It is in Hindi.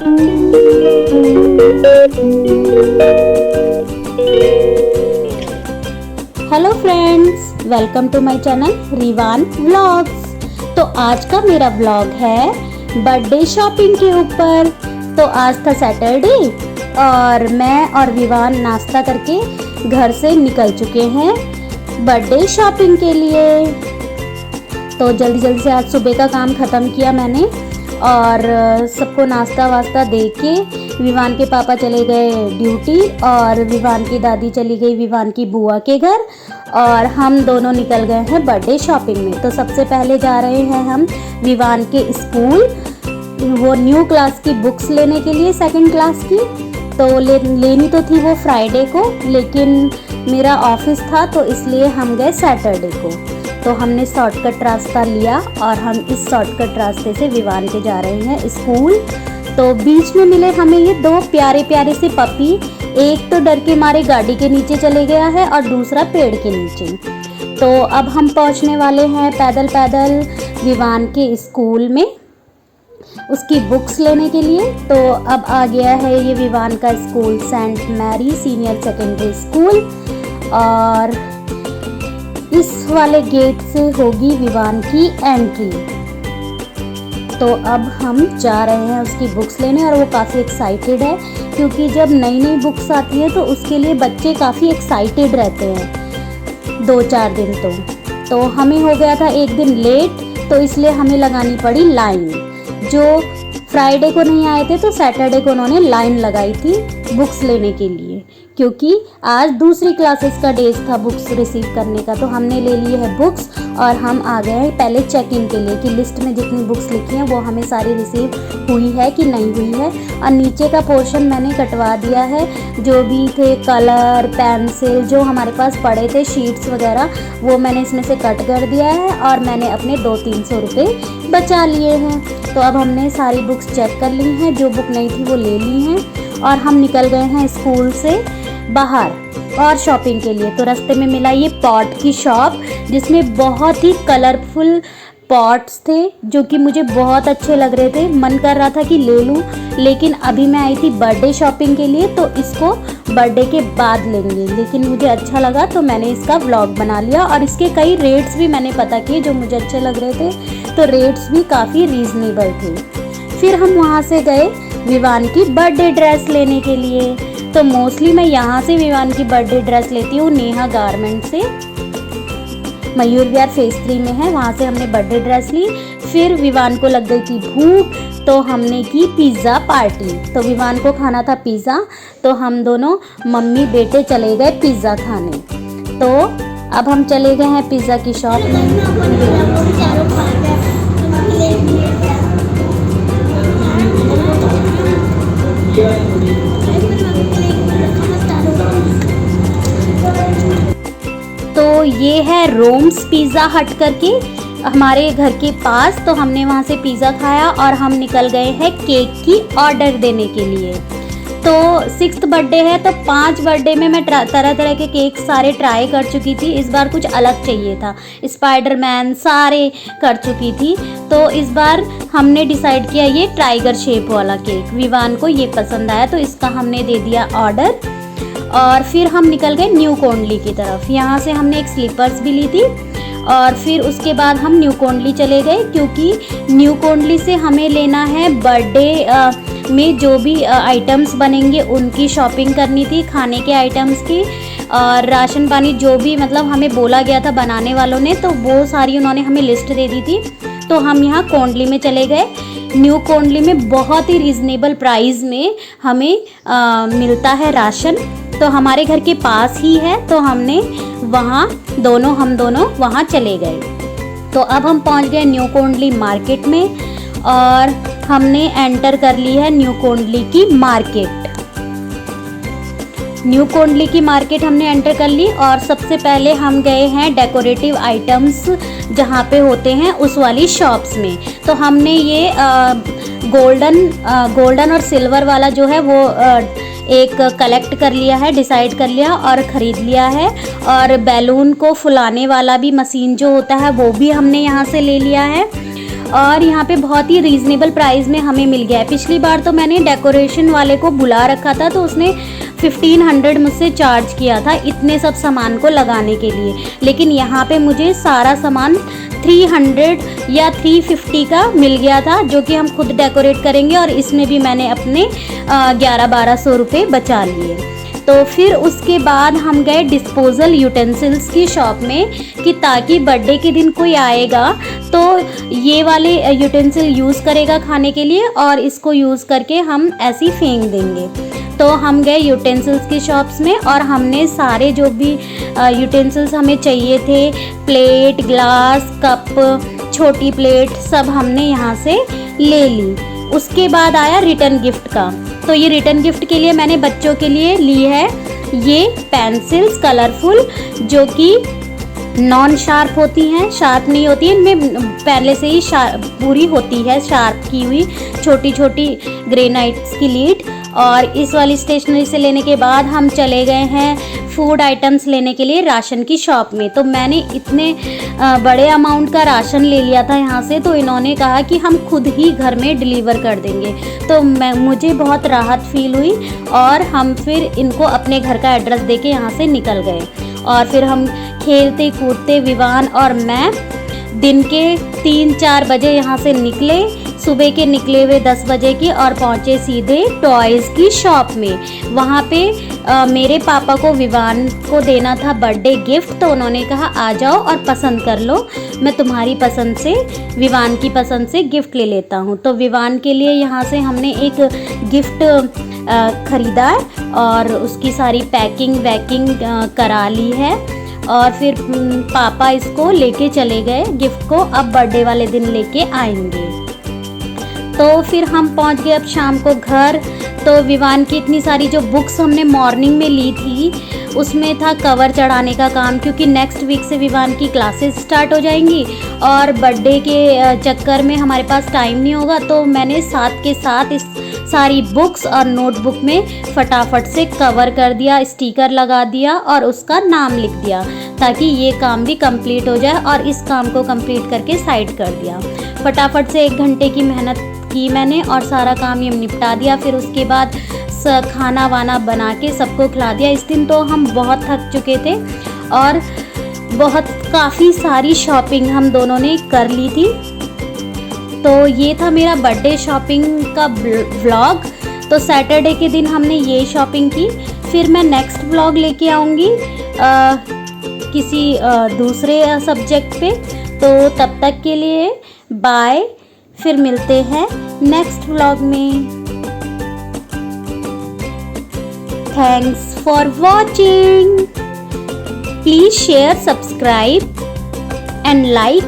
Hello friends, welcome to my channel Rivaan vlogs. तो आज का मेरा व्लॉग है बर्थडे शॉपिंग के ऊपर। तो आज था सैटरडे और मैं और विवान नाश्ता करके घर से निकल चुके हैं बर्थडे शॉपिंग के लिए। तो जल्दी जल्दी से आज सुबह का काम ख़त्म किया मैंने और सबको नाश्ता वास्ता दे के विवान के पापा चले गए ड्यूटी और विवान की दादी चली गई विवान की बुआ के घर और हम दोनों निकल गए हैं बर्थडे शॉपिंग में। तो सबसे पहले जा रहे हैं हम विवान के स्कूल, वो न्यू क्लास की बुक्स लेने के लिए, सेकंड क्लास की। तो लेनी तो थी वो फ्राइडे को, लेकिन मेरा ऑफिस था तो इसलिए हम गए सैटरडे को। तो हमने शॉर्टकट रास्ता लिया और हम इस शॉर्टकट रास्ते से विवान के जा रहे हैं स्कूल। तो बीच में मिले हमें ये दो प्यारे प्यारे से पपी। एक तो डर के मारे गाड़ी के नीचे चले गया है और दूसरा पेड़ के नीचे। तो अब हम पहुंचने वाले हैं पैदल पैदल विवान के स्कूल में उसकी बुक्स लेने के लिए। तो अब आ गया है ये विवान का school, Saint Mary senior secondary school, और इस वाले गेट से होगी विवान की एंट्री। तो अब हम जा रहे हैं उसकी बुक्स लेने और वो काफ़ी एक्साइटेड है क्योंकि जब नई नई बुक्स आती है तो उसके लिए बच्चे काफ़ी एक्साइटेड रहते हैं 2-4 दिन। तो हमें हो गया था एक दिन लेट, तो इसलिए हमें लगानी पड़ी लाइन। जो फ्राइडे को नहीं आए थे तो सैटरडे को उन्होंने लाइन लगाई थी बुक्स लेने के लिए, क्योंकि आज दूसरी क्लासेस का डेज था बुक्स रिसीव करने का। तो हमने ले ली है बुक्स और हम आ गए हैं पहले चेक इन के लिए कि लिस्ट में जितनी बुक्स लिखी हैं वो हमें सारी रिसीव हुई है कि नहीं हुई है। और नीचे का पोर्शन मैंने कटवा दिया है, जो भी थे कलर पेंसिल जो हमारे पास पड़े थे शीट्स वगैरह वो मैंने इसमें से कट कर दिया है और मैंने अपने 200-300 रुपये बचा लिए हैं। तो अब हमने सारी बुक्स चेक कर ली हैं, जो बुक नहीं थी वो ले ली हैं और हम निकल गए हैं स्कूल से बाहर और शॉपिंग के लिए। तो रास्ते में मिला ये पॉट की शॉप जिसमें बहुत ही कलरफुल पॉट्स थे जो कि मुझे बहुत अच्छे लग रहे थे। मन कर रहा था कि ले लूं, लेकिन अभी मैं आई थी बर्थडे शॉपिंग के लिए तो इसको बर्थडे के बाद लेंगे। लेकिन मुझे अच्छा लगा तो मैंने इसका व्लॉग बना लिया और इसके कई रेट्स भी मैंने पता किए जो मुझे अच्छे लग रहे थे। तो रेट्स भी काफ़ी रीज़नेबल थे। फिर हम वहाँ से गए विवान की बर्थडे ड्रेस लेने के लिए। तो मोस्टली मैं यहाँ से विवान की बर्थडे ड्रेस लेती हूँ नेहा गारमेंट से, मयूर विहार फेज 3 में है, वहाँ से हमने बर्थडे ड्रेस ली। फिर विवान को लग गई थी भूख तो हमने की पिज़्ज़ा पार्टी। तो विवान को खाना था पिज़्ज़ा, तो हम दोनों मम्मी बेटे चले गए पिज़्ज़ा खाने। तो अब हम चले गए हैं पिज़्ज़ा की शॉप में। तो ये है रोम्स पिज़्ज़ा हट करके हमारे घर के पास। तो हमने वहाँ से पिज़्ज़ा खाया और हम निकल गए हैं केक की ऑर्डर देने के लिए। तो 6th बर्थडे है तो 5 बर्थडे में मैं तरह तरह के केक सारे ट्राई कर चुकी थी। इस बार कुछ अलग चाहिए था, स्पाइडरमैन सारे कर चुकी थी। तो इस बार हमने डिसाइड किया ये टाइगर शेप वाला केक, विवान को ये पसंद आया तो इसका हमने दे दिया ऑर्डर। और फिर हम निकल गए न्यू कोंडली की तरफ। यहाँ से हमने एक स्लीपर्स भी ली थी और फिर उसके बाद हम न्यू कोंडली चले गए क्योंकि न्यू कोंडली से हमें लेना है बर्थडे में जो भी आइटम्स बनेंगे उनकी शॉपिंग करनी थी, खाने के आइटम्स की और राशन पानी जो भी मतलब हमें बोला गया था बनाने वालों ने, तो वो सारी उन्होंने हमें लिस्ट दे दी थी। तो हम यहाँ कोंडली में चले गए। न्यू कोंडली में बहुत ही रीज़नेबल प्राइस में हमें मिलता है राशन। तो हमारे घर के पास ही है तो हमने हम दोनों वहाँ चले गए। तो अब हम पहुँच गए न्यू कोंडली मार्केट में और हमने एंटर कर ली है न्यू कोंडली की मार्केट। न्यू कोंडली की मार्केट हमने एंटर कर ली और सबसे पहले हम गए हैं डेकोरेटिव आइटम्स जहाँ पे होते हैं उस वाली शॉप्स में। तो हमने ये गोल्डन और सिल्वर वाला जो है वो एक कलेक्ट कर लिया है, डिसाइड कर लिया और ख़रीद लिया है। और बैलून को फुलाने वाला भी मशीन जो होता है वो भी हमने यहाँ से ले लिया है। और यहाँ पे बहुत ही रीज़नेबल प्राइस में हमें मिल गया है। पिछली बार तो मैंने डेकोरेशन वाले को बुला रखा था तो उसने 1500 मुझसे चार्ज किया था इतने सब सामान को लगाने के लिए, लेकिन यहाँ पे मुझे सारा सामान 300 या 350 का मिल गया था, जो कि हम खुद डेकोरेट करेंगे। और इसमें भी मैंने अपने 1100-1200 रुपये बचा लिए। तो फिर उसके बाद हम गए डिस्पोजल यूटेंसिल्स की शॉप में कि ताकि बर्थडे के दिन कोई आएगा तो ये वाले यूटेंसिल यूज़ करेगा खाने के लिए और इसको यूज़ करके हम ऐसे ही फेंक देंगे। तो हम गए यूटेंसिल्स की शॉप्स में और हमने सारे जो भी यूटेंसिल्स हमें चाहिए थे, प्लेट, ग्लास, कप, छोटी प्लेट, सब हमने यहाँ से ले ली। उसके बाद आया रिटर्न गिफ्ट का। तो ये रिटर्न गिफ्ट के लिए मैंने बच्चों के लिए ली है ये पेंसिल्स कलरफुल, जो कि नॉन शार्प होती हैं, शार्प नहीं होती है, इनमें पहले से ही पूरी होती है शार्प की हुई छोटी छोटी ग्रेनाइट्स की लीड। और इस वाली स्टेशनरी से लेने के बाद हम चले गए हैं फूड आइटम्स लेने के लिए राशन की शॉप में। तो मैंने इतने बड़े अमाउंट का राशन ले लिया था यहाँ से, तो इन्होंने कहा कि हम खुद ही घर में डिलीवर कर देंगे। तो मुझे बहुत राहत फील हुई और हम फिर इनको अपने घर का एड्रेस देके यहाँ से निकल गए। और फिर हम खेलते कूदते विवान और मैं दिन के 3-4 बजे यहाँ से निकले, सुबह के निकले हुए 10 बजे की, और पहुँचे सीधे टॉयज़ की शॉप में। वहाँ पे मेरे पापा को विवान को देना था बर्थडे गिफ्ट, तो उन्होंने कहा आ जाओ और पसंद कर लो, मैं तुम्हारी पसंद से, विवान की पसंद से गिफ्ट ले लेता हूँ। तो विवान के लिए यहाँ से हमने एक गिफ्ट ख़रीदा है और उसकी सारी पैकिंग वैकिंग करा ली है। और फिर पापा इसको लेके चले गए गिफ्ट को, अब बर्थडे वाले दिन लेके आएंगे। तो फिर हम पहुंच गए अब शाम को घर। तो विवान की इतनी सारी जो बुक्स हमने मॉर्निंग में ली थी उसमें था कवर चढ़ाने का काम, क्योंकि नेक्स्ट वीक से विवान की क्लासेस स्टार्ट हो जाएंगी और बर्थडे के चक्कर में हमारे पास टाइम नहीं होगा। तो मैंने साथ के साथ इस सारी बुक्स और नोटबुक में फटाफट से कवर कर दिया, स्टिकर लगा दिया और उसका नाम लिख दिया, ताकि ये काम भी कंप्लीट हो जाए। और इस काम को कंप्लीट करके साइड कर दिया। फटाफट से 1 घंटे की मेहनत की मैंने और सारा काम ये निपटा दिया। फिर उसके बाद खाना वाना बना के सबको खिला दिया। इस दिन तो हम बहुत थक चुके थे और काफ़ी सारी शॉपिंग हम दोनों ने कर ली थी। तो ये था मेरा बर्थडे शॉपिंग का व्लॉग। तो सैटरडे के दिन हमने ये शॉपिंग की। फिर मैं नेक्स्ट व्लॉग लेके आऊँगी किसी दूसरे सब्जेक्ट पे। तो तब तक के लिए बाय, फिर मिलते हैं नेक्स्ट व्लॉग में। Thanks for watching. Please share, subscribe and like